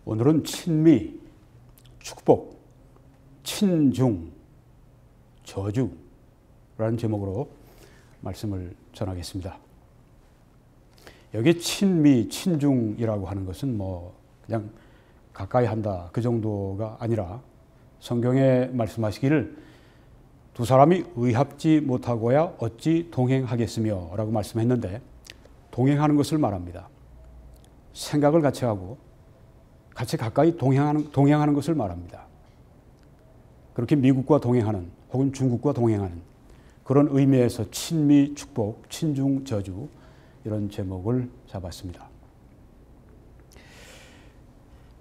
오늘은 친미, 축복, 친중, 저주라는 제목으로 말씀을 전하겠습니다. 여기 친미, 친중이라고 하는 것은 그냥 가까이 한다 그 정도가 아니라 성경에 말씀하시기를 두 사람이 의합지 못하고야 어찌 동행하겠으며 라고 말씀했는데 동행하는 것을 말합니다. 생각을 같이 하고 같이 가까이 동행하는 것을 말합니다. 그렇게 미국과 동행하는 혹은 중국과 동행하는 그런 의미에서 친미, 축복, 친중, 저주 이런 제목을 잡았습니다.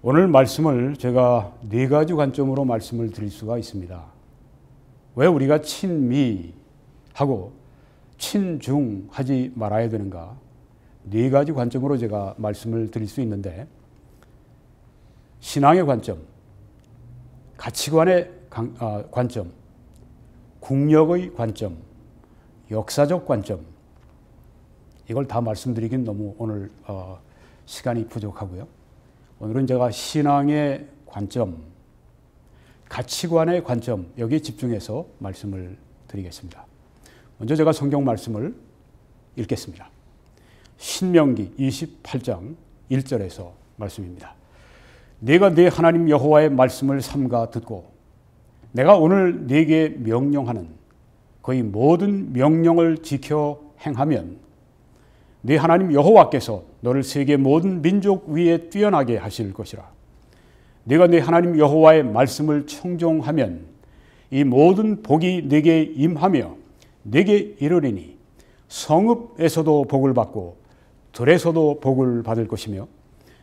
오늘 말씀을 제가 네 가지 관점으로 말씀을 드릴 수가 있습니다. 왜 우리가 친미하고 친중하지 말아야 되는가? 네 가지 관점으로 제가 말씀을 드릴 수 있는데 신앙의 관점, 가치관의 관점, 국력의 관점, 역사적 관점 이걸 다 말씀드리긴 너무 오늘 시간이 부족하고요. 오늘은 제가 신앙의 관점, 가치관의 관점 여기에 집중해서 말씀을 드리겠습니다. 먼저 제가 성경 말씀을 읽겠습니다. 신명기 28장 1절에서 말씀입니다. 내가 네 하나님 여호와의 말씀을 삼가 듣고 내가 오늘 네게 명령하는 그의 모든 명령을 지켜 행하면 네 하나님 여호와께서 너를 세계 모든 민족 위에 뛰어나게 하실 것이라. 네가 네 하나님 여호와의 말씀을 청종하면 이 모든 복이 네게 임하며 네게 이르리니 성읍에서도 복을 받고 들에서도 복을 받을 것이며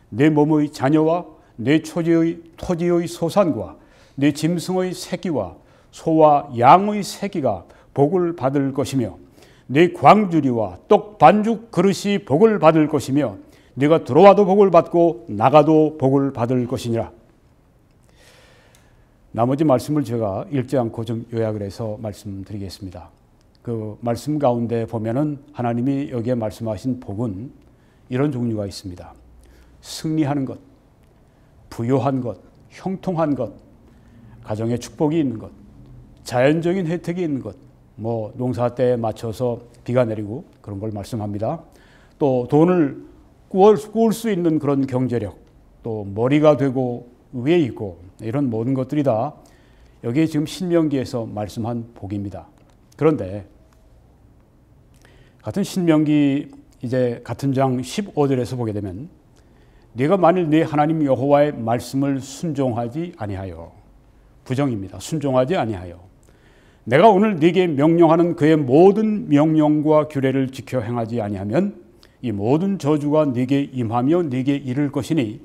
내 몸의 자녀와 내 토지의 소산과 내 짐승의 새끼와 소와 양의 새끼가 복을 받을 것이며 내 광주리와 떡 반죽 그릇이 복을 받을 것이며 네가 들어와도 복을 받고 나가도 복을 받을 것이니라. 나머지 말씀을 제가 읽지 않고 좀 요약을 해서 말씀드리겠습니다. 그 말씀 가운데 보면은 하나님이 여기에 말씀하신 복은 이런 종류가 있습니다. 승리하는 것, 부요한 것, 형통한 것, 가정에 축복이 있는 것, 자연적인 혜택이 있는 것, 농사 때에 맞춰서 비가 내리고 그런 걸 말씀합니다. 또 돈을 꾸을 수 있는 그런 경제력, 또 머리가 되고 위에 있고 이런 모든 것들이 다 여기에 지금 신명기에서 말씀한 복입니다. 그런데 같은 신명기 이제 같은 장 15절에서 보게 되면 네가 만일 네 하나님 여호와의 말씀을 순종하지 아니하여 부정입니다. 순종하지 아니하여 내가 오늘 네게 명령하는 그의 모든 명령과 규례를 지켜 행하지 아니하면 이 모든 저주가 네게 임하며 네게 이를 것이니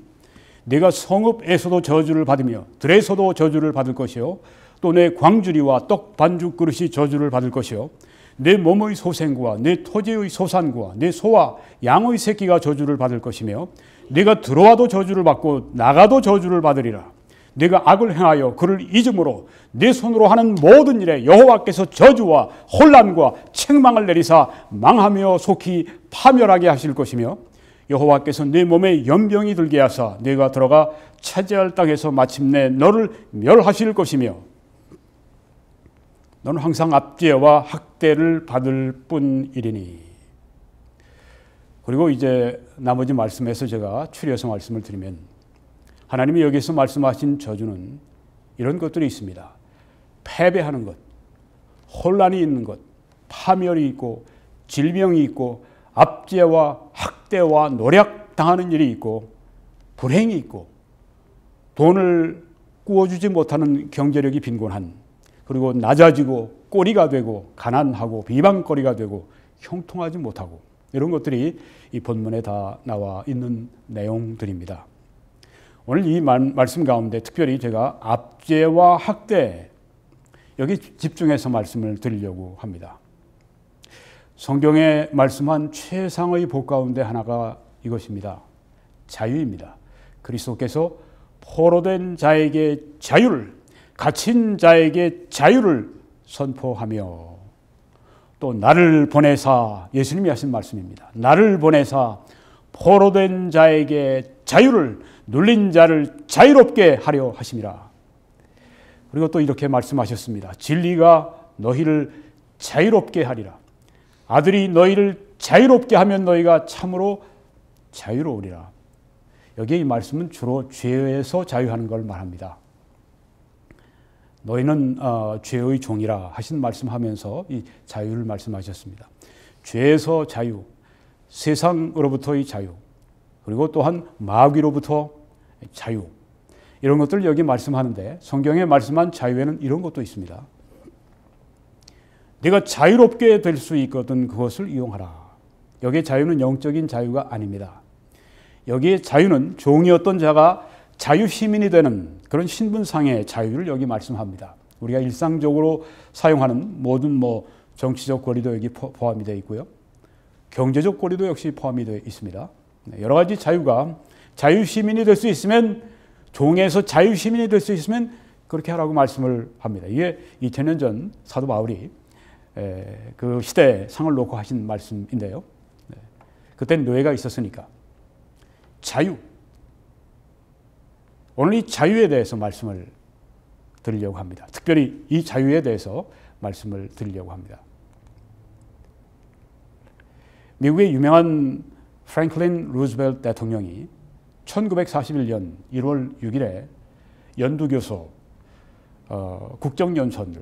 네가 성읍에서도 저주를 받으며 들에서도 저주를 받을 것이요 또 내 광주리와 떡 반죽 그릇이 저주를 받을 것이요 내 몸의 소생과 내 토지의 소산과 내 소와 양의 새끼가 저주를 받을 것이며 네가 들어와도 저주를 받고 나가도 저주를 받으리라. 네가 악을 행하여 그를 잊음으로 네 손으로 하는 모든 일에 여호와께서 저주와 혼란과 책망을 내리사 망하며 속히 파멸하게 하실 것이며 여호와께서 네 몸에 연병이 들게 하사 네가 들어가 차지할 땅에서 마침내 너를 멸하실 것이며 너는 항상 압제와 학대를 받을 뿐이리니. 그리고 이제 나머지 말씀에서 제가 추려서 말씀을 드리면 하나님이 여기서 말씀하신 저주는 이런 것들이 있습니다. 패배하는 것, 혼란이 있는 것, 파멸이 있고 질병이 있고 압제와 학대와 노략당하는 일이 있고 불행이 있고 돈을 꾸어주지 못하는 경제력이 빈곤한 그리고 낮아지고 꼬리가 되고 가난하고 비방거리가 되고 형통하지 못하고 이런 것들이 이 본문에 다 나와 있는 내용들입니다. 오늘 이 말씀 가운데 특별히 제가 압제와 학대 여기 집중해서 말씀을 드리려고 합니다. 성경에 말씀한 최상의 복 가운데 하나가 이것입니다. 자유입니다. 그리스도께서 포로된 자에게 자유를, 갇힌 자에게 자유를 선포하며 또 나를 보내사, 예수님이 하신 말씀입니다. 나를 보내사 포로된 자에게 자유를 눌린 자를 자유롭게 하려 하심이라. 그리고 또 이렇게 말씀하셨습니다. 진리가 너희를 자유롭게 하리라. 아들이 너희를 자유롭게 하면 너희가 참으로 자유로우리라. 여기에 이 말씀은 주로 죄에서 자유하는 걸 말합니다. 너희는 죄의 종이라 하신 말씀하면서 이 자유를 말씀하셨습니다. 죄에서 자유, 세상으로부터의 자유, 그리고 또한 마귀로부터 자유, 이런 것들을 여기 말씀하는데 성경에 말씀한 자유에는 이런 것도 있습니다. 네가 자유롭게 될 수 있거든 그것을 이용하라. 여기에 자유는 영적인 자유가 아닙니다. 여기에 자유는 종이었던 자가 자유시민이 되는 그런 신분상의 자유를 여기 말씀합니다. 우리가 일상적으로 사용하는 모든 정치적 권리도 여기 포함이 되어 있고요. 경제적 권리도 역시 포함이 되어 있습니다. 여러 가지 자유가 자유시민이 될 수 있으면, 종에서 자유시민이 될 수 있으면 그렇게 하라고 말씀을 합니다. 이게 2000년 전 사도 바울이 그 시대에 상을 놓고 하신 말씀인데요. 그때는 노예가 있었으니까. 자유. 오늘 이 자유에 대해서 말씀을 드리려고 합니다. 특별히 이 자유에 대해서 말씀을 드리려고 합니다. 미국의 유명한 프랭클린 루즈벨트 대통령이 1941년 1월 6일에 연두교소 국정연설을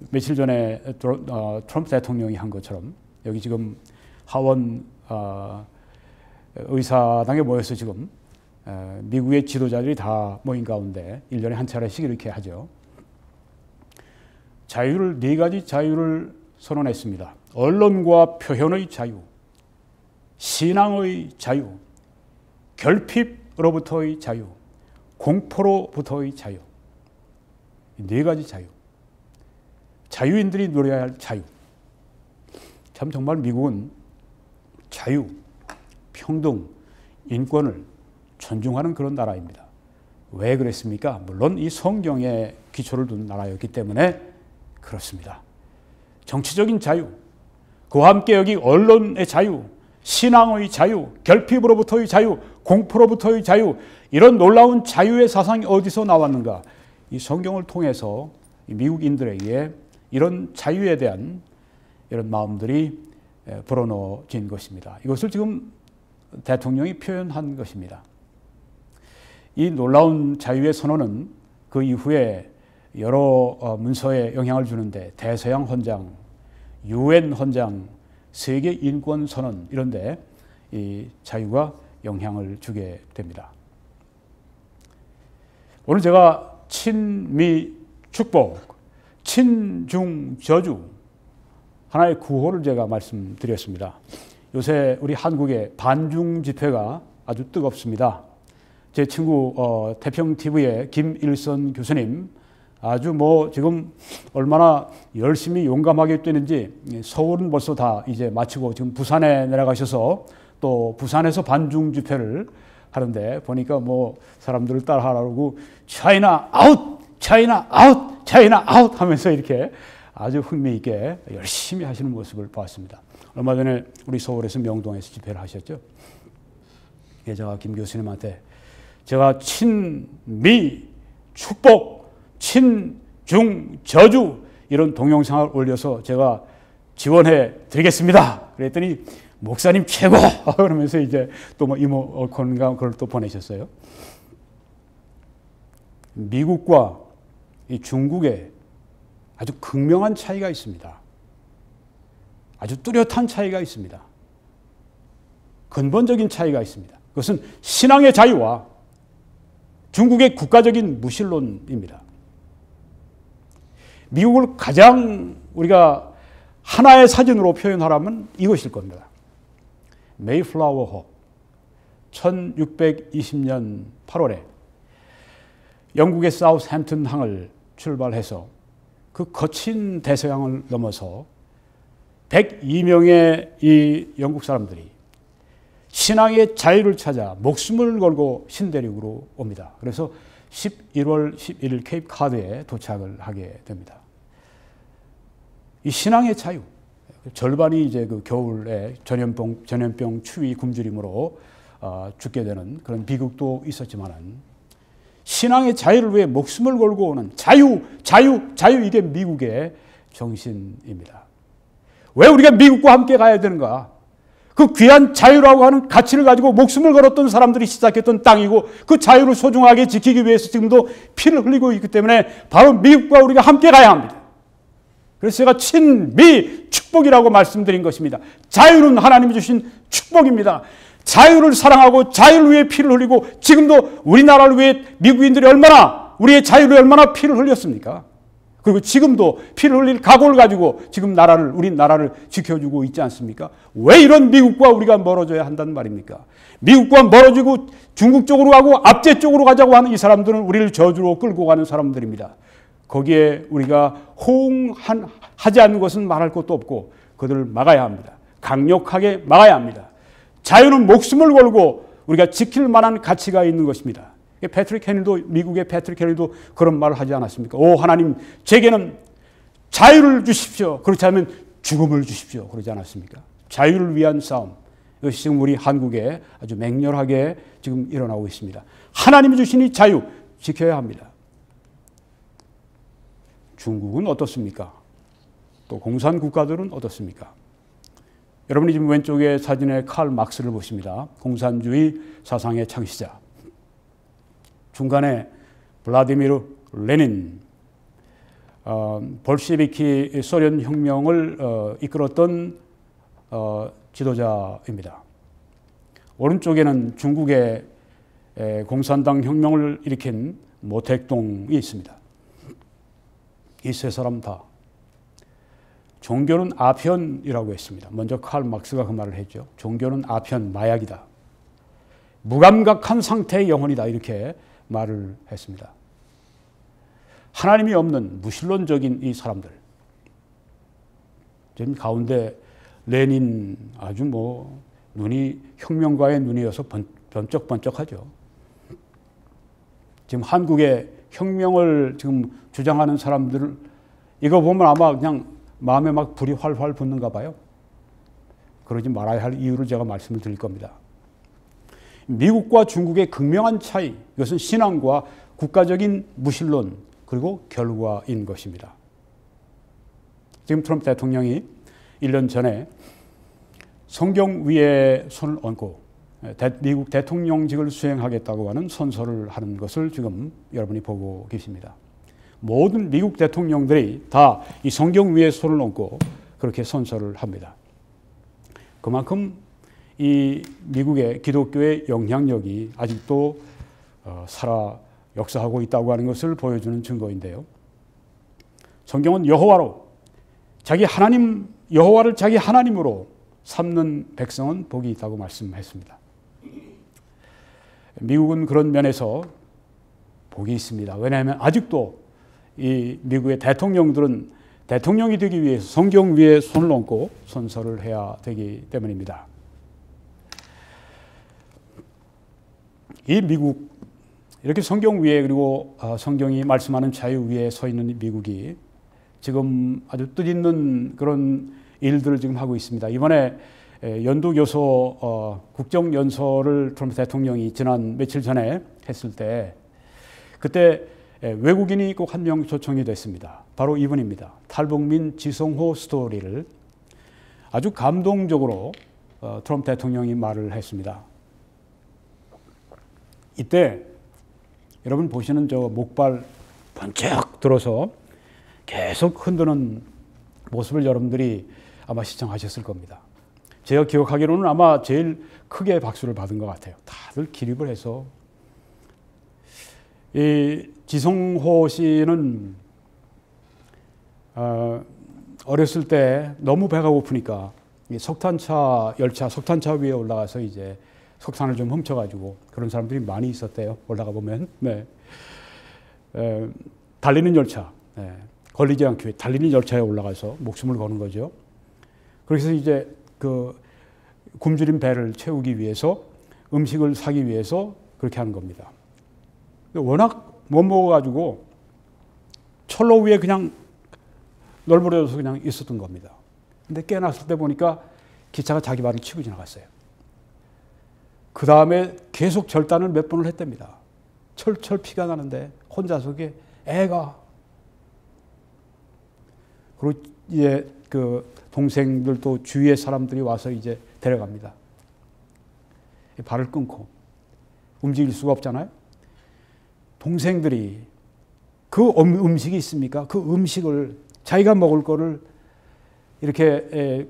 며칠 전에 트럼프 대통령이 한 것처럼 여기 지금 하원 의사당에 모여서 지금 미국의 지도자들이 다 모인 가운데 1년에 한 차례씩 이렇게 하죠. 자유를, 네 가지 자유를 선언했습니다. 언론과 표현의 자유, 신앙의 자유, 결핍으로부터의 자유, 공포로부터의 자유. 네 가지 자유. 자유인들이 누려야 할 자유. 참 정말 미국은 자유, 평등, 인권을 존중하는 그런 나라입니다. 왜 그랬습니까? 물론 이 성경에 기초를 둔 나라였기 때문에 그렇습니다. 정치적인 자유, 그와 함께 여기 언론의 자유, 신앙의 자유, 결핍으로부터의 자유, 공포로부터의 자유, 이런 놀라운 자유의 사상이 어디서 나왔는가? 이 성경을 통해서 미국인들에게 이런 자유에 대한 이런 마음들이 불어넣어진 것입니다. 이것을 지금 대통령이 표현한 것입니다. 이 놀라운 자유의 선언은 그 이후에 여러 문서에 영향을 주는데 대서양 헌장, UN 헌장, 세계 인권 선언 이런 데 이 자유가 영향을 주게 됩니다. 오늘 제가 친미 축복, 친중 저주 하나의 구호를 제가 말씀드렸습니다. 요새 우리 한국의 반중 집회가 아주 뜨겁습니다. 제 친구 태평TV의 김일선 교수님 아주 지금 얼마나 열심히 용감하게 뛰는지 서울은 벌써 다 이제 마치고 지금 부산에 내려가셔서 또 부산에서 반중 집회를 하는데 보니까 사람들을 따라하라고 차이나 아웃, 차이나 아웃, 차이나 아웃 하면서 이렇게 아주 흥미있게 열심히 하시는 모습을 보았습니다. 얼마 전에 우리 서울에서 명동에서 집회를 하셨죠. 제가 김 교수님한테 제가 친미 축복, 친중 저주 이런 동영상을 올려서 제가 지원해 드리겠습니다. 그랬더니 목사님 최고! 그러면서 이제 또 이모콘가 그걸 또 보내셨어요. 미국과 이 중국에 아주 극명한 차이가 있습니다. 아주 뚜렷한 차이가 있습니다. 근본적인 차이가 있습니다. 그것은 신앙의 자유와 중국의 국가적인 무신론입니다. 미국을 가장 우리가 하나의 사진으로 표현하라면 이것일 겁니다. 메이플라워 호 1620년 8월에 영국의 사우스햄튼 항을 출발해서 그 거친 대서양을 넘어서 102명의 이 영국 사람들이 신앙의 자유를 찾아 목숨을 걸고 신대륙으로 옵니다. 그래서 11월 11일 케이프 카드에 도착을 하게 됩니다. 이 신앙의 자유, 절반이 이제 그 겨울에 전염병 추위 굶주림으로 죽게 되는 그런 비극도 있었지만은 신앙의 자유를 위해 목숨을 걸고 오는 자유 이게 미국의 정신입니다. 왜 우리가 미국과 함께 가야 되는가? 그 귀한 자유라고 하는 가치를 가지고 목숨을 걸었던 사람들이 시작했던 땅이고 그 자유를 소중하게 지키기 위해서 지금도 피를 흘리고 있기 때문에 바로 미국과 우리가 함께 가야 합니다. 그래서 제가 친미 축복이라고 말씀드린 것입니다. 자유는 하나님이 주신 축복입니다. 자유를 사랑하고 자유를 위해 피를 흘리고 지금도 우리나라를 위해 미국인들이 얼마나 우리의 자유를 얼마나 피를 흘렸습니까? 그리고 지금도 피를 흘릴 각오를 가지고 지금 우리 나라를 지켜주고 있지 않습니까? 왜 이런 미국과 우리가 멀어져야 한단 말입니까? 미국과 멀어지고 중국 쪽으로 가고 압제 쪽으로 가자고 하는 이 사람들은 우리를 저주로 끌고 가는 사람들입니다. 거기에 우리가 호응하지 않는 것은 말할 것도 없고 그들을 막아야 합니다. 강력하게 막아야 합니다. 자유는 목숨을 걸고 우리가 지킬 만한 가치가 있는 것입니다. 미국의 패트릭 헤닐도 그런 말을 하지 않았습니까? 오 하나님 제게는 자유를 주십시오. 그렇지 않으면 죽음을 주십시오. 그러지 않았습니까? 자유를 위한 싸움. 이것이 지금 우리 한국에 아주 맹렬하게 지금 일어나고 있습니다. 하나님이 주신 이 자유 지켜야 합니다. 중국은 어떻습니까? 또 공산 국가들은 어떻습니까? 여러분이 지금 왼쪽에 사진에 칼 막스를 보십니다. 공산주의 사상의 창시자. 중간에 블라디미르 레닌, 볼셰비키 소련 혁명을 이끌었던 지도자입니다. 오른쪽에는 중국의 공산당 혁명을 일으킨 모택동이 있습니다. 이 세 사람 다 종교는 아편이라고 했습니다. 먼저 칼 막스가 그 말을 했죠. 종교는 아편, 마약이다. 무감각한 상태의 영혼이다. 이렇게 말을 했습니다. 하나님이 없는 무신론적인 이 사람들. 지금 가운데 레닌 아주 눈이 혁명가의 눈이어서 번쩍번쩍하죠. 지금 한국의 혁명을 지금 주장하는 사람들을 이거 보면 아마 그냥 마음에 막 불이 활활 붙는가 봐요. 그러지 말아야 할 이유를 제가 말씀을 드릴 겁니다. 미국과 중국의 극명한 차이, 이것은 신앙과 국가적인 무신론 그리고 결과인 것입니다. 지금 트럼프 대통령이 1년 전에 성경 위에 손을 얹고 미국 대통령직을 수행하겠다고 하는 선서를 하는 것을 지금 여러분이 보고 계십니다. 모든 미국 대통령들이 다 이 성경 위에 손을 얹고 그렇게 선서를 합니다. 그만큼 이 미국의 기독교의 영향력이 아직도 살아 역사하고 있다고 하는 것을 보여주는 증거인데요. 성경은 여호와로 여호와를 자기 하나님으로 삼는 백성은 복이 있다고 말씀했습니다. 미국은 그런 면에서 복이 있습니다. 왜냐하면 아직도 이 미국의 대통령들은 대통령이 되기 위해서 성경 위에 손을 얹고 선서를 해야 되기 때문입니다. 이 미국, 이렇게 성경 위에 그리고 성경이 말씀하는 자유 위에 서 있는 미국이 지금 아주 뜻있는 그런 일들을 지금 하고 있습니다. 이번에 연두교소 국정연설을 트럼프 대통령이 지난 며칠 전에 했을 때 그때 외국인이 꼭 한 명 초청이 됐습니다. 바로 이분입니다. 탈북민 지성호 스토리를 아주 감동적으로 트럼프 대통령이 말을 했습니다. 이때 여러분 보시는 저 목발 번쩍 들어서 계속 흔드는 모습을 여러분들이 아마 시청하셨을 겁니다. 제가 기억하기로는 아마 제일 크게 박수를 받은 것 같아요. 다들 기립을 해서. 이 지성호 씨는 어렸을 때 너무 배가 고프니까 석탄차 위에 올라가서 이제 석탄을 좀 훔쳐가지고 그런 사람들이 많이 있었대요. 올라가 보면. 네. 달리는 열차, 걸리지 않기 위해 달리는 열차에 올라가서 목숨을 거는 거죠. 그래서 이제 그 굶주린 배를 채우기 위해서 음식을 사기 위해서 그렇게 하는 겁니다. 워낙 못 먹어가지고 철로 위에 그냥 널브러져서 그냥 있었던 겁니다. 근데 깨어났을 때 보니까 기차가 자기 발을 치고 지나갔어요. 그 다음에 계속 절단을 몇 번을 했답니다. 철철 피가 나는데 혼자서 애가. 그리고 이제 그 동생들도 주위의 사람들이 와서 이제 데려갑니다. 발을 끊고 움직일 수가 없잖아요. 동생들이 그 음식이 있습니까? 그 음식을 자기가 먹을 거를 이렇게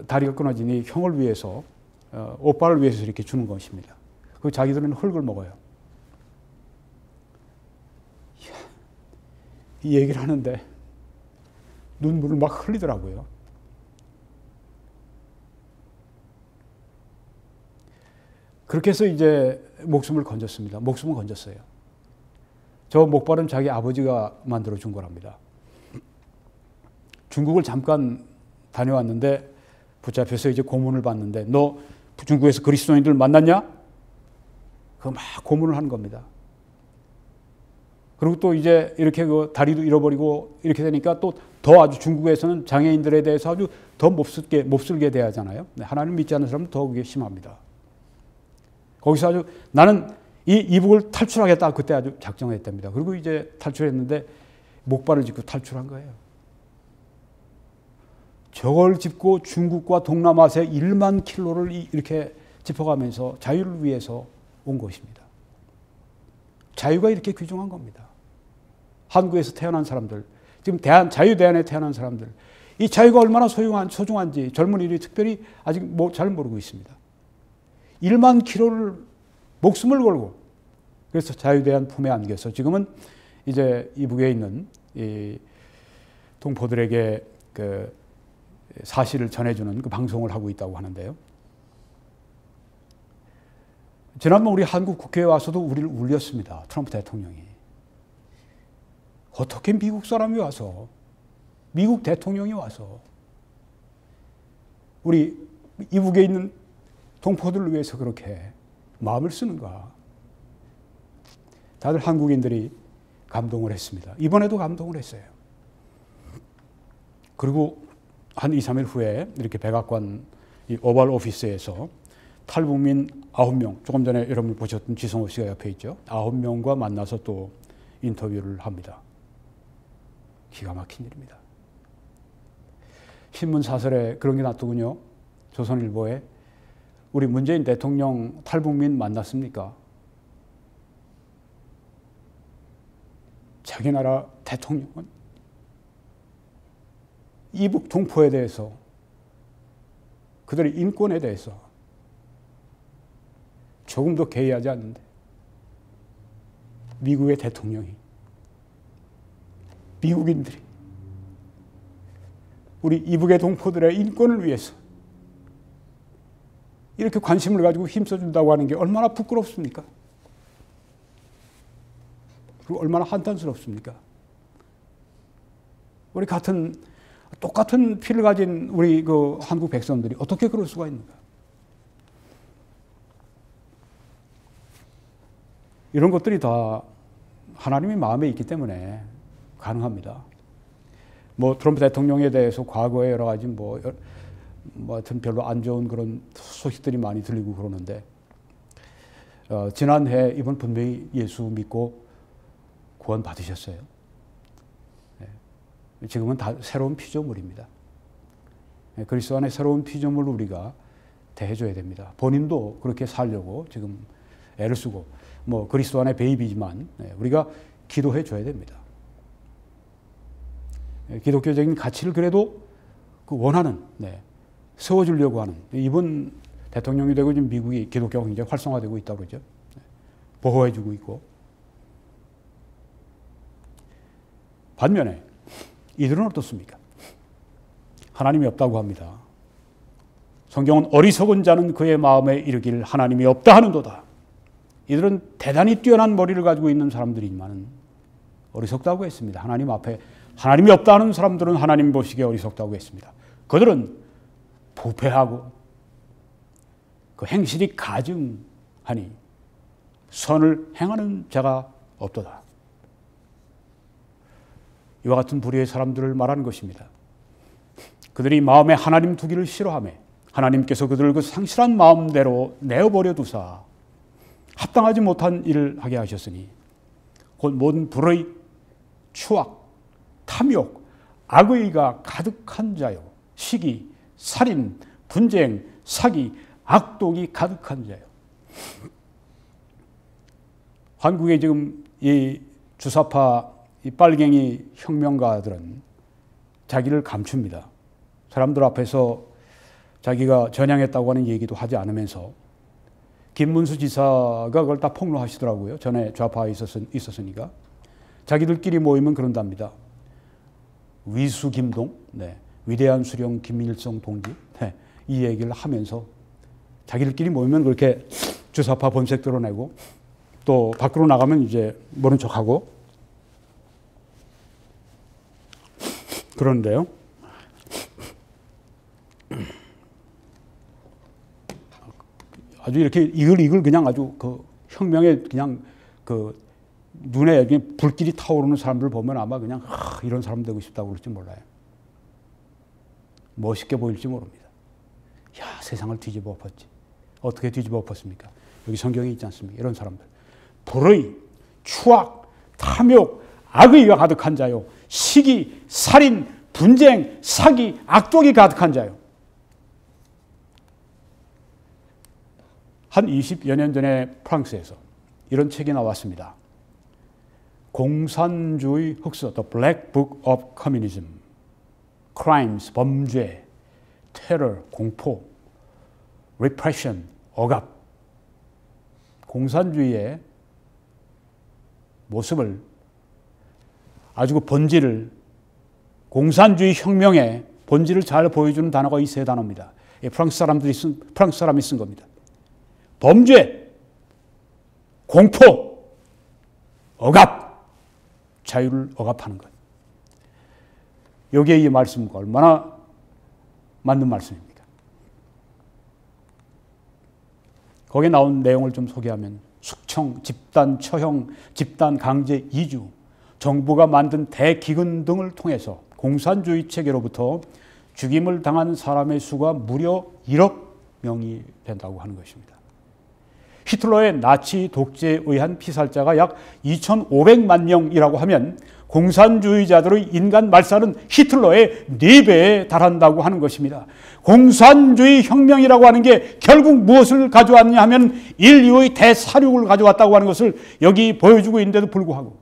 다리가 끊어지니 형을 위해서 오빠를 위해서 이렇게 주는 것입니다. 그 자기들은 흙을 먹어요. 이 얘기를 하는데 눈물을 막 흘리더라고요. 그렇게 해서 이제 목숨을 건졌습니다. 목숨을 건졌어요. 저 목발은 자기 아버지가 만들어 준 거랍니다. 중국을 잠깐 다녀왔는데 붙잡혀서 이제 고문을 받는데 너 중국에서 그리스도인들 만났냐? 그 막 고문을 하는 겁니다. 그리고 또 이제 이렇게 그 다리도 잃어버리고 이렇게 되니까 또 더 아주 중국에서는 장애인들에 대해서 아주 더 몹쓸게 대하잖아요. 하나님 믿지 않는 사람은 더 그게 심합니다. 거기서 아주 나는 이 이북을 탈출하겠다 그때 아주 작정했답니다. 그리고 이제 탈출했는데 목발을 짚고 탈출한 거예요. 저걸 짚고 중국과 동남아시아 1만 킬로를 이렇게 짚어가면서 자유를 위해서 온 것입니다. 자유가 이렇게 귀중한 겁니다. 한국에서 태어난 사람들, 지금 자유대한에 태어난 사람들, 이 자유가 얼마나 소중한지 젊은이들이 특별히 아직 잘 모르고 있습니다. 1만 킬로를 목숨을 걸고 그래서 자유대한 품에 안겨서 지금은 이제 이북에 있는 이 동포들에게 그 사실을 전해주는 그 방송을 하고 있다고 하는데요. 지난번 우리 한국 국회에 와서도 우리를 울렸습니다. 트럼프 대통령이. 어떻게 미국 사람이 와서, 미국 대통령이 와서 우리 이북에 있는 동포들을 위해서 그렇게 마음을 쓰는가. 다들 한국인들이 감동을 했습니다. 이번에도 감동을 했어요. 그리고 한 2, 3일 후에 이렇게 백악관 이 오발 오피스에서 탈북민 9명, 조금 전에 여러분 보셨던 지성호 씨가 옆에 있죠. 9명과 만나서 또 인터뷰를 합니다. 기가 막힌 일입니다. 신문 사설에 그런 게 놨더군요. 조선일보에 우리 문재인 대통령 탈북민 만났습니까? 자기 나라 대통령은 이북 동포에 대해서 그들의 인권에 대해서 조금도 개의하지 않는데 미국의 대통령이 미국인들이 우리 이북의 동포들의 인권을 위해서 이렇게 관심을 가지고 힘써준다고 하는 게 얼마나 부끄럽습니까? 그리고 얼마나 한탄스럽습니까? 우리 똑같은 피를 가진 우리 그 한국 백성들이 어떻게 그럴 수가 있는가? 이런 것들이 다 하나님의 마음에 있기 때문에 가능합니다. 트럼프 대통령에 대해서 과거에 여러 가지 하여튼 별로 안 좋은 그런 소식들이 많이 들리고 그러는데, 지난해 이번 분명히 예수 믿고 구원 받으셨어요. 네. 지금은 다 새로운 피조물입니다. 네. 그리스도 안에 새로운 피조물을 우리가 대해줘야 됩니다. 본인도 그렇게 살려고 지금 애를 쓰고, 그리스도 안에 베이비지만 우리가 기도해 줘야 됩니다. 기독교적인 가치를 그래도 그 원하는, 세워주려고 하는, 이번 대통령이 되고 지금 미국이 기독교가 굉장히 활성화되고 있다고 그러죠. 보호해주고 있고. 반면에 이들은 어떻습니까? 하나님이 없다고 합니다. 성경은 어리석은 자는 그의 마음에 이르기를 하나님이 없다 하는도다. 이들은 대단히 뛰어난 머리를 가지고 있는 사람들이지만 어리석다고 했습니다. 하나님 앞에 하나님이 없다는 사람들은 하나님 보시기에 어리석다고 했습니다. 그들은 부패하고 그 행실이 가증하니 선을 행하는 자가 없도다. 이와 같은 부류의 사람들을 말하는 것입니다. 그들이 마음에 하나님 두기를 싫어하며 하나님께서 그들을 그 상실한 마음대로 내어버려 두사 합당하지 못한 일을 하게 하셨으니 곧 모든 불의, 추악, 탐욕, 악의가 가득한 자요, 시기, 살인, 분쟁, 사기, 악독이 가득한 자요. 한국의 지금 이 주사파 이 빨갱이 혁명가들은 자기를 감춥니다. 사람들 앞에서 자기가 전향했다고 하는 얘기도 하지 않으면서 김문수 지사가 그걸 다 폭로하시더라고요. 전에 좌파에 있었으니까. 자기들끼리 모이면 그런답니다. 위수 김동, 네. 위대한 수령 김일성 동지, 네. 이 얘기를 하면서 자기들끼리 모이면 그렇게 주사파 본색 드러내고 또 밖으로 나가면 이제 모른 척하고 그런데요. 아주 이렇게 이걸 그냥 아주 그 혁명에 그냥 그 눈에 불길이 타오르는 사람들 보면 아마 그냥 이런 사람 되고 싶다고 그럴지 몰라요. 멋있게 보일지 모릅니다. 야, 세상을 뒤집어 엎었지. 어떻게 뒤집어 엎었습니까? 여기 성경에 있지 않습니까? 이런 사람들. 불의, 추악, 탐욕, 악의가 가득한 자요. 시기, 살인, 분쟁, 사기, 악독이 가득한 자요. 한 20여 년 전에 프랑스에서 이런 책이 나왔습니다. 공산주의 흑서, The Black Book of Communism. Crimes, 범죄, 테러, 공포, repression, 억압. 공산주의의 모습을 아주 그 본질을 공산주의 혁명의 본질을 잘 보여주는 단어가 이 세 단어입니다. 프랑스 사람이 쓴 겁니다. 범죄, 공포, 억압, 자유를 억압하는 것. 여기에 이 말씀과 얼마나 맞는 말씀입니까? 거기에 나온 내용을 좀 소개하면 숙청, 집단 처형, 집단 강제 이주, 정부가 만든 대기근 등을 통해서 공산주의 체계로부터 죽임을 당한 사람의 수가 무려 1억 명이 된다고 하는 것입니다. 히틀러의 나치 독재에 의한 피살자가 약 2,500만 명이라고 하면 공산주의자들의 인간 말살은 히틀러의 4배에 달한다고 하는 것입니다. 공산주의 혁명이라고 하는 게 결국 무엇을 가져왔냐 하면 인류의 대사륙을 가져왔다고 하는 것을 여기 보여주고 있는데도 불구하고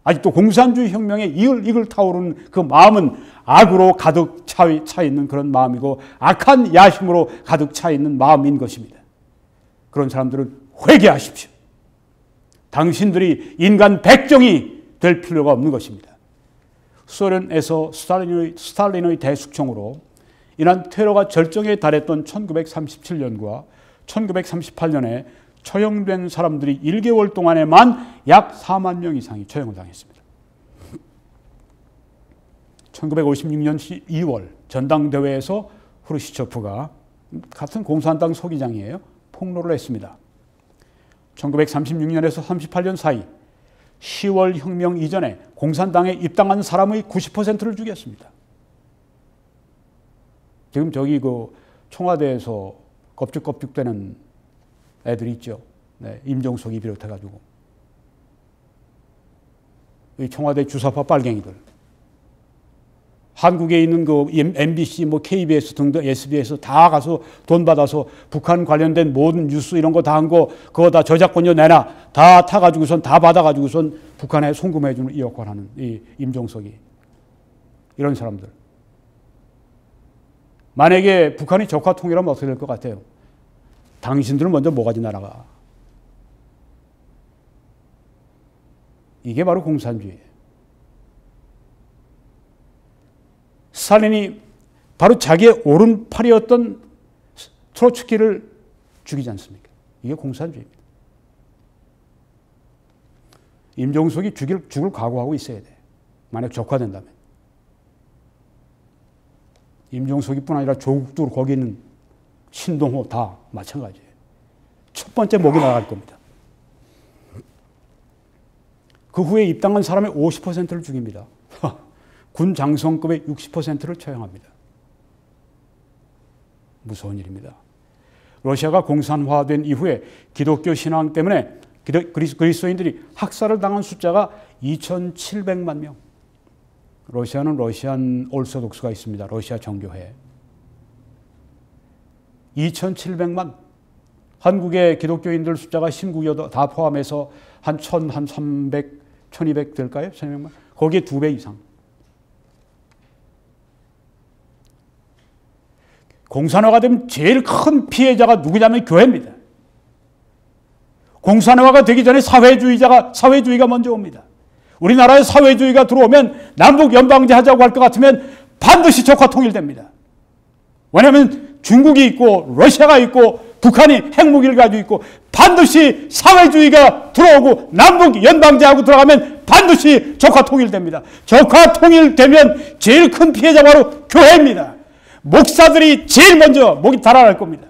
아직도 공산주의 혁명에 이글 타오르는 그 마음은 악으로 가득 차 있는 그런 마음이고 악한 야심으로 가득 차 있는 마음인 것입니다. 그런 사람들은 회개하십시오. 당신들이 인간 백정이 될 필요가 없는 것입니다. 소련에서 스탈린의 대숙청으로 인한 테러가 절정에 달했던 1937년과 1938년에 처형된 사람들이 1개월 동안에만 약 4만 명 이상이 처형을 당했습니다. 1956년 2월 전당대회에서 후르시초프가 같은 공산당 서기장이에요. 폭로를 했습니다. 1936년에서 38년 사이 10월 혁명 이전에 공산당에 입당한 사람의 90%를 죽였습니다. 지금 저기 그 청와대에서 껍죽껍죽대는 애들이 있죠. 네, 임종석이 비롯해가지고 이 청와대 주사파 빨갱이들, 한국에 있는 그 MBC, 뭐 KBS 등등 SBS 다 가서 돈 받아서 북한 관련된 모든 뉴스 이런 거 다 한 거 그거 다 저작권료 내놔 다 타가지고선 다 받아가지고선 북한에 송금해주는 이 역할을 하는 이 임종석이 이런 사람들. 만약에 북한이 적화 통일하면 어떻게 될 것 같아요? 당신들은 먼저 모가지 날아가. 이게 바로 공산주의예요. 스탈린이 바로 자기의 오른팔이었던 트로츠키를 죽이지 않습니까? 이게 공산주의입니다. 임종석이 죽을 각오하고 있어야 돼. 만약 적화된다면. 임종석이뿐 아니라 조국도 거기 있는 신동호 다 마찬가지예요. 첫 번째 목이 나갈 겁니다. 그 후에 입당한 사람의 50%를 죽입니다. 군 장성급의 60%를 처형합니다. 무서운 일입니다. 러시아가 공산화된 이후에 기독교 신앙 때문에 그리스도인들이 학살을 당한 숫자가 2,700만 명. 러시아는 러시안 올소독스가 있습니다. 러시아 정교회. 2,700만. 한국의 기독교인들 숫자가 신구교 다 포함해서 한 1,300, 1,200 될까요? 1,200만. 거기에 2배 이상. 공산화가 되면 제일 큰 피해자가 누구냐면 교회입니다. 공산화가 되기 전에 사회주의가 먼저 옵니다. 우리나라에 사회주의가 들어오면 남북 연방제 하자고 할 것 같으면 반드시 적화 통일됩니다. 왜냐하면 중국이 있고 러시아가 있고 북한이 핵무기를 가지고 있고 반드시 사회주의가 들어오고 남북 연방제하고 들어가면 반드시 적화 통일됩니다. 적화 통일되면 제일 큰 피해자가 바로 교회입니다. 목사들이 제일 먼저 목이 달아날 겁니다.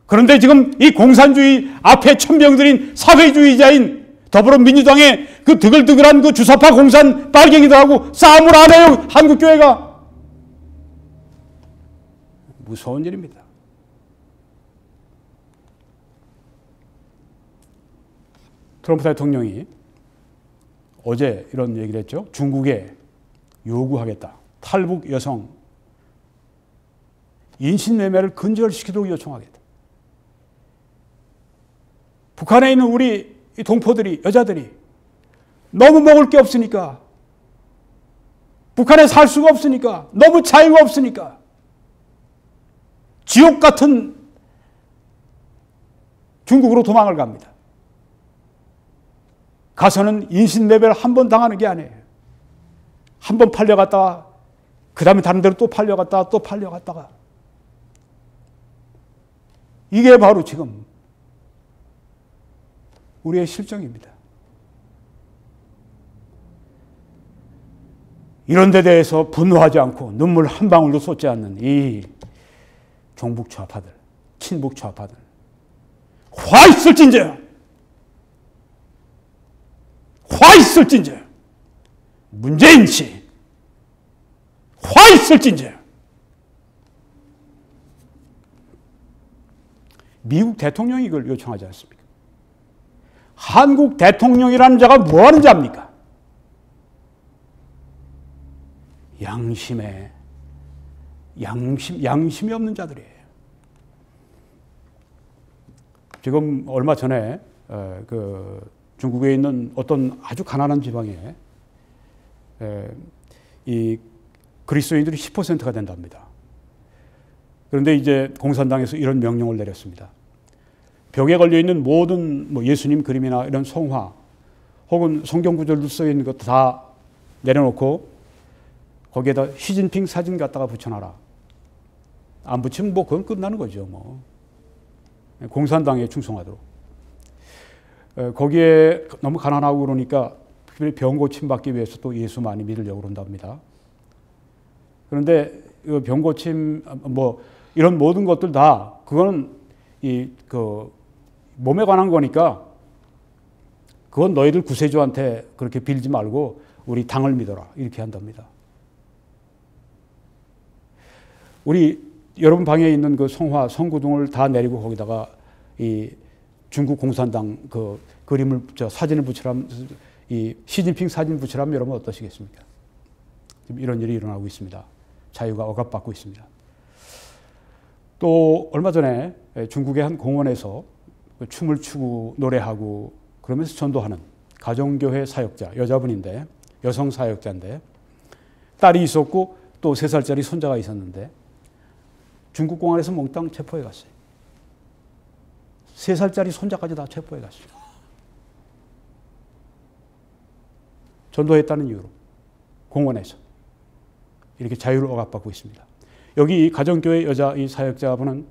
그런데 지금 이 공산주의 앞에 천병들인 사회주의자인 더불어민주당의 그 드글드글한 그 주사파 공산 빨갱이들하고 싸움을 안 해요. 한국교회가. 무서운 일입니다. 트럼프 대통령이 어제 이런 얘기를 했죠. 중국에 요구하겠다. 탈북 여성 인신매매를 근절시키도록 요청하겠다. 북한에 있는 우리 동포들이, 여자들이 너무 먹을 게 없으니까, 북한에 살 수가 없으니까, 너무 자유가 없으니까 지옥 같은 중국으로 도망을 갑니다. 가서는 인신매매를 한 번 당하는 게 아니에요. 한 번 팔려갔다가 그 다음에 다른 데로 또 팔려갔다가 또 팔려갔다가. 이게 바로 지금 우리의 실정입니다. 이런 데 대해서 분노하지 않고 눈물 한 방울도 쏟지 않는 이 종북 좌파들, 친북 좌파들. 화 있을진저! 화 있을진저! 문재인 씨! 화 있을진저! 미국 대통령이 이걸 요청하지 않습니까? 한국 대통령이라는 자가 뭐 하는 자입니까? 양심이 없는 자들이에요. 지금 얼마 전에 중국에 있는 어떤 아주 가난한 지방에 이 그리스도인들이 10%가 된답니다. 그런데 이제 공산당에서 이런 명령을 내렸습니다. 벽에 걸려있는 모든 예수님 그림이나 이런 성화 혹은 성경 구절도 써있는 것 다 내려놓고 거기에다 시진핑 사진 갖다가 붙여놔라. 안 붙이면 그건 끝나는 거죠. 공산당에 충성하도록. 거기에 너무 가난하고 그러니까 병 고침 받기 위해서 또 예수 많이 믿으려고 그런답니다. 그런데 병 고침 이런 모든 것들 다 그거는 몸에 관한 거니까 그건 너희들 구세주한테 그렇게 빌지 말고 우리 당을 믿어라. 이렇게 한답니다. 여러분 방에 있는 그 성화, 성구등을 다 내리고 거기다가 이 중국 공산당 그 그림을, 사진을 붙이라면, 이 시진핑 사진 붙이라면 여러분 어떠시겠습니까? 지금 이런 일이 일어나고 있습니다. 자유가 억압받고 있습니다. 또 얼마 전에 중국의 한 공원에서 춤을 추고 노래하고 그러면서 전도하는 가정교회 사역자, 여자분인데, 여성 사역자인데 딸이 있었고 또 3살짜리 손자가 있었는데 중국 공안에서 몽땅 체포해 갔어요. 3살짜리 손자까지 다 체포해 갔어요. 전도했다는 이유로 공원에서 이렇게 자유를 억압받고 있습니다. 여기 가정교회 여자 이 사역자분은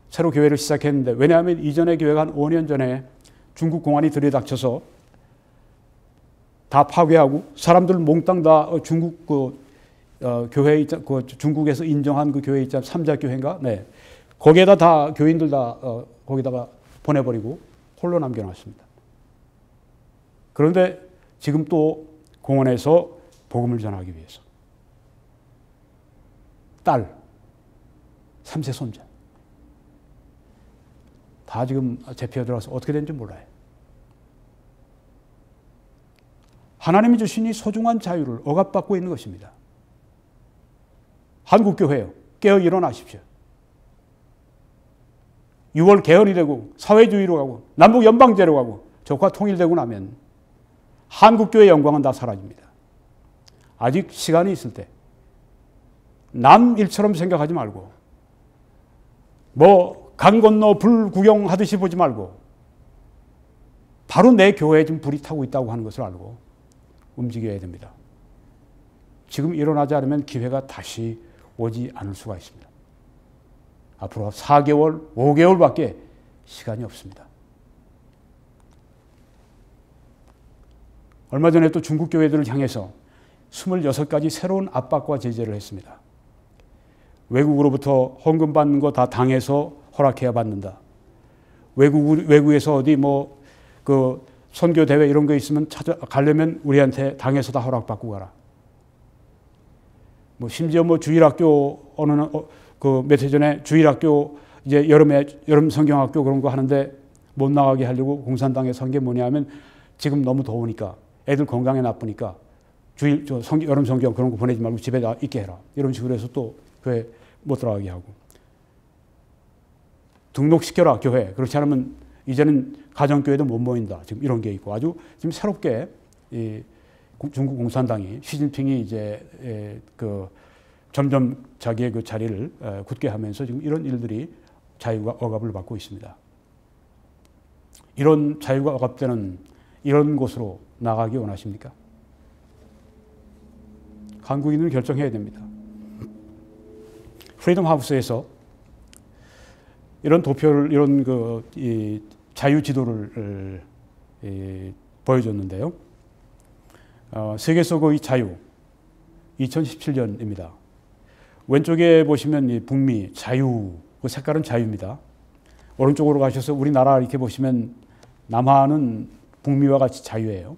새로 교회를 시작했는데, 왜냐하면 이전에 교회가 한 5년 전에 중국 공안이 들이닥쳐서 다 파괴하고 사람들 몽땅 다 중국 교회 있잖, 중국에서 인정한 그 교회 있잖아요. 3자 교회인가? 네. 거기에다 다 교인들 다 거기다가 보내버리고 홀로 남겨놨습니다. 그런데 지금 또 공원에서 복음을 전하기 위해서 딸, 3세 손자. 다 지금 잡혀 들어가서 어떻게 된지 몰라요. 하나님이 주신 이 소중한 자유를 억압받고 있는 것입니다. 한국교회요, 깨어 일어나십시오. 6월 개헌이 되고 사회주의로 가고 남북 연방제로 가고 적화 통일되고 나면 한국교회의 영광은 다 사라집니다. 아직 시간이 있을 때 남일처럼 생각하지 말고 강 건너 불 구경하듯이 보지 말고 바로 내 교회에 지금 불이 타고 있다고 하는 것을 알고 움직여야 됩니다. 지금 일어나지 않으면 기회가 다시 오지 않을 수가 있습니다. 앞으로 4개월, 5개월밖에 시간이 없습니다. 얼마 전에 또 중국 교회들을 향해서 26가지 새로운 압박과 제재를 했습니다. 외국으로부터 헌금 받는 거 다 당해서 허락해야 받는다. 외국에서 어디 선교 대회 이런 거 있으면 가려면 우리한테 당해서 다 허락받고 가라. 심지어 주일학교 몇 해 전에 주일학교 이제 여름 성경학교 그런 거 하는데 못 나가게 하려고 공산당에서 한 게 뭐냐면 지금 너무 더우니까 애들 건강에 나쁘니까 여름 성경 그런 거 보내지 말고 집에 있게 해라. 이런 식으로 해서 또 교회 못 들어가게 하고. 등록시켜라, 교회. 그렇지 않으면 이제는 가정교회도 못 모인다. 지금 이런 게 있고 아주 지금 새롭게 중국 공산당이 시진핑이 이제 점점 자기의 그 자리를 굳게 하면서 지금 이런 일들이 자유가 억압을 받고 있습니다. 이런 자유가 억압되는 이런 곳으로 나가기 원하십니까? 한국인은 결정해야 됩니다. 프리덤 하우스에서 이런 도표를 이런 자유 지도를 보여줬는데요. 세계 속의 자유 2017년입니다. 왼쪽에 보시면 이 북미 자유, 그 색깔은 자유입니다. 오른쪽으로 가셔서 우리나라 이렇게 보시면 남한은 북미와 같이 자유예요.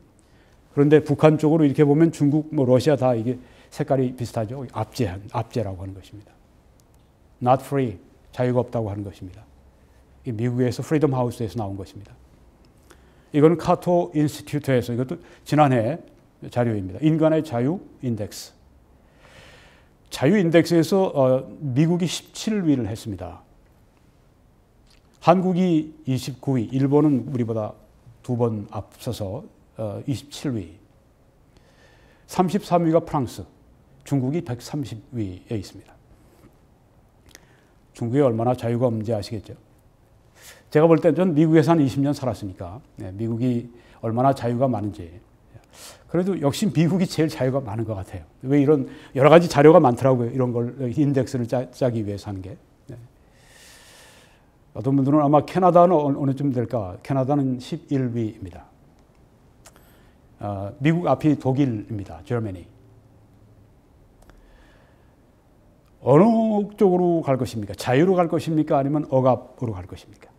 그런데 북한 쪽으로 이렇게 보면 중국, 러시아 다 이게 색깔이 비슷하죠. 압제라고 하는 것입니다. Not free, 자유가 없다고 하는 것입니다. 미국에서 프리덤 하우스에서 나온 것입니다. 이건 카토 인스티튜트에서 이것도 지난해 자료입니다. 인간의 자유 인덱스. 자유 인덱스에서 미국이 17위를 했습니다. 한국이 29위, 일본은 우리보다 2번 앞서서 27위. 33위가 프랑스, 중국이 130위에 있습니다. 중국이 얼마나 자유가 없는지 아시겠죠? 제가 볼 때 전 미국에서 한 20년 살았으니까 미국이 얼마나 자유가 많은지. 그래도 역시 미국이 제일 자유가 많은 것 같아요. 왜 이런 여러 가지 자료가 많더라고요. 이런 걸 인덱스를 짜기 위해서 하는 게. 어떤 분들은 아마 캐나다는 어느쯤 될까? 캐나다는 11위입니다. 미국 앞이 독일입니다. Germany. 어느 쪽으로 갈 것입니까? 자유로 갈 것입니까? 아니면 억압으로 갈 것입니까?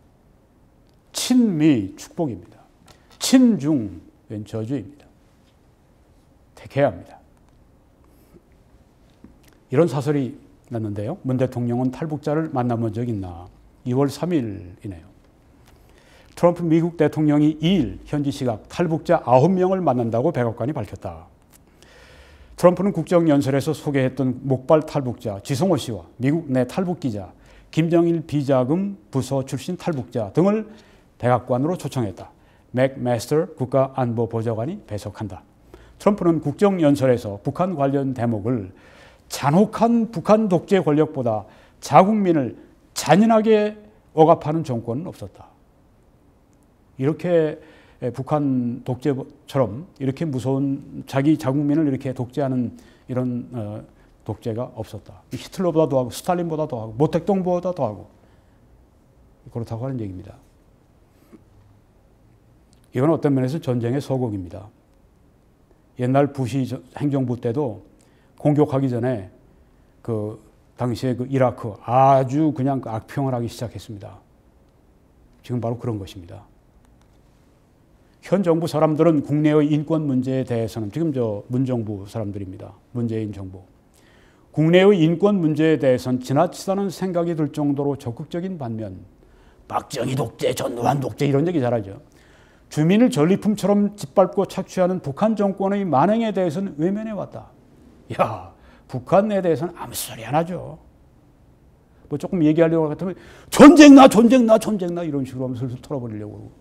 친미 축복입니다. 친중 저주입니다. 택해야 합니다. 이런 사설이 났는데요. 문 대통령은 탈북자를 만나본 적 있나? 2월 3일이네요. 트럼프 미국 대통령이 2일 현지 시각 탈북자 9명을 만난다고 백악관이 밝혔다. 트럼프는 국정연설에서 소개했던 목발 탈북자 지성호 씨와 미국 내 탈북기자 김정일 비자금 부서 출신 탈북자 등을 백악관으로 초청했다. 맥마스터 국가안보보좌관이 배석한다. 트럼프는 국정연설에서 북한 관련 대목을 잔혹한 북한 독재 권력보다 자국민을 잔인하게 억압하는 정권은 없었다. 이렇게 북한 독재처럼 이렇게 무서운 자기 자국민을 이렇게 독재하는 이런 독재가 없었다. 히틀러보다 더하고 스탈린보다 더하고 모택동보다 더하고 그렇다고 하는 얘기입니다. 이건 어떤 면에서 전쟁의 서곡입니다. 옛날 부시 행정부 때도 공격하기 전에 그 당시에 그 이라크 아주 그냥 악평을 하기 시작했습니다. 지금 바로 그런 것입니다. 현 정부 사람들은 국내의 인권 문제에 대해서는 지금 문정부 사람들입니다. 문재인 정부. 국내의 인권 문제에 대해서는 지나치다는 생각이 들 정도로 적극적인 반면 박정희 독재, 전두환 독재 이런 얘기 잘하죠. 주민을 전리품처럼 짓밟고 착취하는 북한 정권의 만행에 대해서는 외면해왔다. 야, 북한에 대해서는 아무 소리 안 하죠. 뭐 조금 얘기하려고 같으면 전쟁 나 이런 식으로 하면 슬슬 털어버리려고 그러고.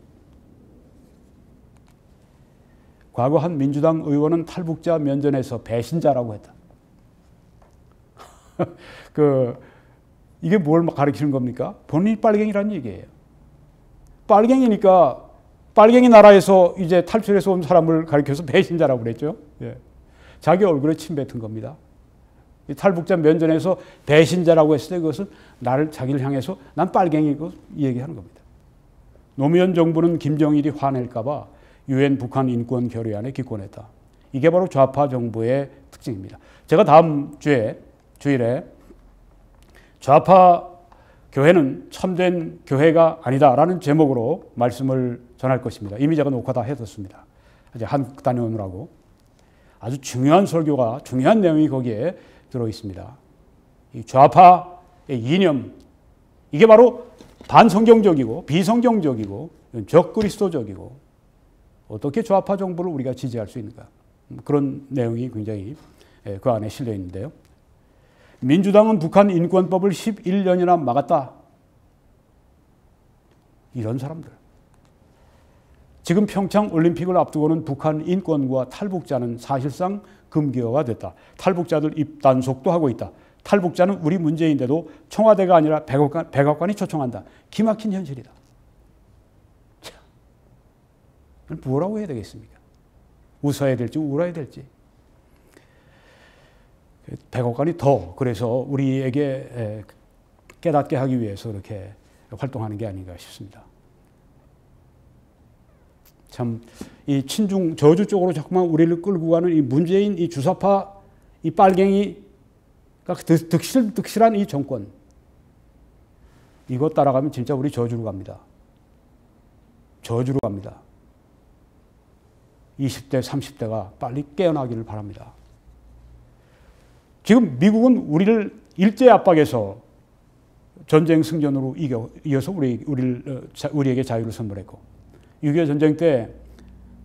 과거 한 민주당 의원은 탈북자 면전에서 배신자라고 했다. 이게 뭘 가리키는 겁니까? 본인이 빨갱이라는 얘기예요. 빨갱이니까 빨갱이 나라에서 이제 탈출해서 온 사람을 가리켜서 배신자라고 그랬죠. 예. 자기 얼굴에 침 뱉은 겁니다. 탈북자 면전에서 배신자라고 했을 때 그것은 자기를 향해서 난 빨갱이고 얘기하는 겁니다. 노무현 정부는 김정일이 화낼까 봐 유엔 북한 인권 결의안에 기권했다. 이게 바로 좌파 정부의 특징입니다. 제가 다음 주일에 좌파 교회는 참된 교회가 아니다라는 제목으로 말씀을 전할 것입니다. 이미 제가 녹화 다 해뒀습니다. 이제 한국 다녀오느라고. 아주 중요한 설교가, 중요한 내용이 거기에 들어 있습니다. 이 좌파의 이념, 이게 바로 반성경적이고 비성경적이고 적그리스도적이고 어떻게 좌파 정부를 우리가 지지할 수 있는가. 그런 내용이 굉장히 그 안에 실려 있는데요. 민주당은 북한 인권법을 11년이나 막았다. 이런 사람들. 지금 평창 올림픽을 앞두고는 북한 인권과 탈북자는 사실상 금기어가 됐다. 탈북자들 입단속도 하고 있다. 탈북자는 우리 문제인데도 청와대가 아니라 백악관이 초청한다. 기막힌 현실이다. 참, 뭐라고 해야 되겠습니까? 웃어야 될지 울어야 될지. 백악관이 더 그래서 우리에게 깨닫게 하기 위해서 그렇게 활동하는 게 아닌가 싶습니다. 참 이 친중 저주 쪽으로 자꾸만 우리를 끌고 가는 이 문재인 이 주사파 이 빨갱이가 득실한 이 정권, 이거 따라가면 진짜 우리 저주로 갑니다. 저주로 갑니다. 20대 30대가 빨리 깨어나기를 바랍니다. 지금 미국은 우리를 일제 압박해서 전쟁 승전으로 이어서 우리에게 자유를 선물했고, 6.25 전쟁 때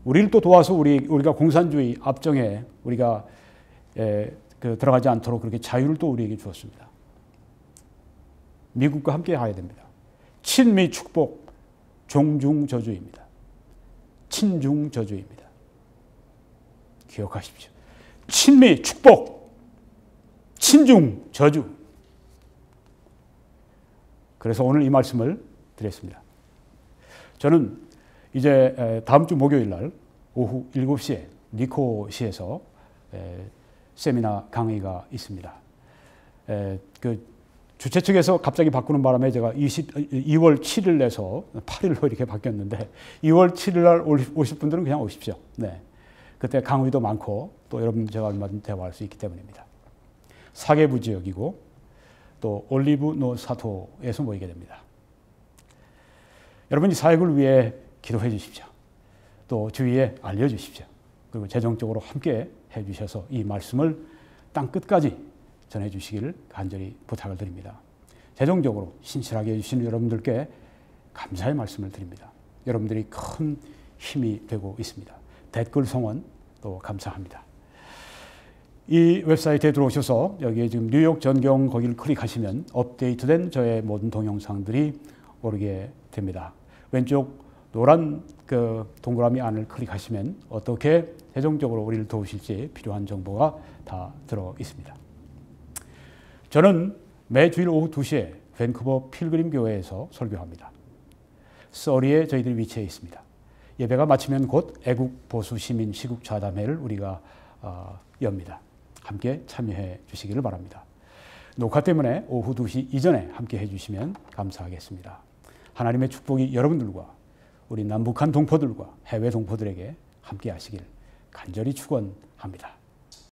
우리를 또 도와서 우리가 공산주의 압정에 우리가 들어가지 않도록 그렇게 자유를 또 우리에게 주었습니다. 미국과 함께 가야 됩니다. 친미 축복, 종중 저주입니다. 친중 저주입니다. 기억하십시오. 친미 축복, 친중 저주. 그래서 오늘 이 말씀을 드렸습니다. 저는 이제 다음 주 목요일 날 오후 7시에 니코시에서 세미나 강의가 있습니다. 그 주최 측에서 갑자기 바꾸는 바람에 제가 2월 7일 내서 8일로 이렇게 바뀌었는데 2월 7일 날 오실 분들은 그냥 오십시오. 네. 그때 강의도 많고 또 여러분 제가 얼마든지 대화할 수 있기 때문입니다. 사계부 지역이고 또 올리브 노사토에서 모이게 됩니다. 여러분이 사역을 위해 기도해 주십시오. 또 주위에 알려주십시오. 그리고 재정적으로 함께 해주셔서 이 말씀을 땅 끝까지 전해주시기를 간절히 부탁을 드립니다. 재정적으로 신실하게 해주시는 여러분들께 감사의 말씀을 드립니다. 여러분들이 큰 힘이 되고 있습니다. 댓글 성원 또 감사합니다. 이 웹사이트에 들어오셔서 여기에 지금 뉴욕 전경 거기를 클릭하시면 업데이트된 저의 모든 동영상들이 오르게 됩니다. 왼쪽 노란 그 동그라미 안을 클릭하시면 어떻게 재정적으로 우리를 도우실지 필요한 정보가 다 들어 있습니다. 저는 매주일 오후 2시에 밴쿠버 필그림 교회에서 설교합니다. 서리에 저희들이 위치해 있습니다. 예배가 마치면 곧 애국 보수 시민 시국 좌담회를 우리가 엽니다. 함께 참여해 주시기를 바랍니다. 녹화 때문에 오후 2시 이전에 함께 해주시면 감사하겠습니다. 하나님의 축복이 여러분들과 우리 남북한 동포들과 해외 동포들에게 함께 하시길 간절히 축원합니다.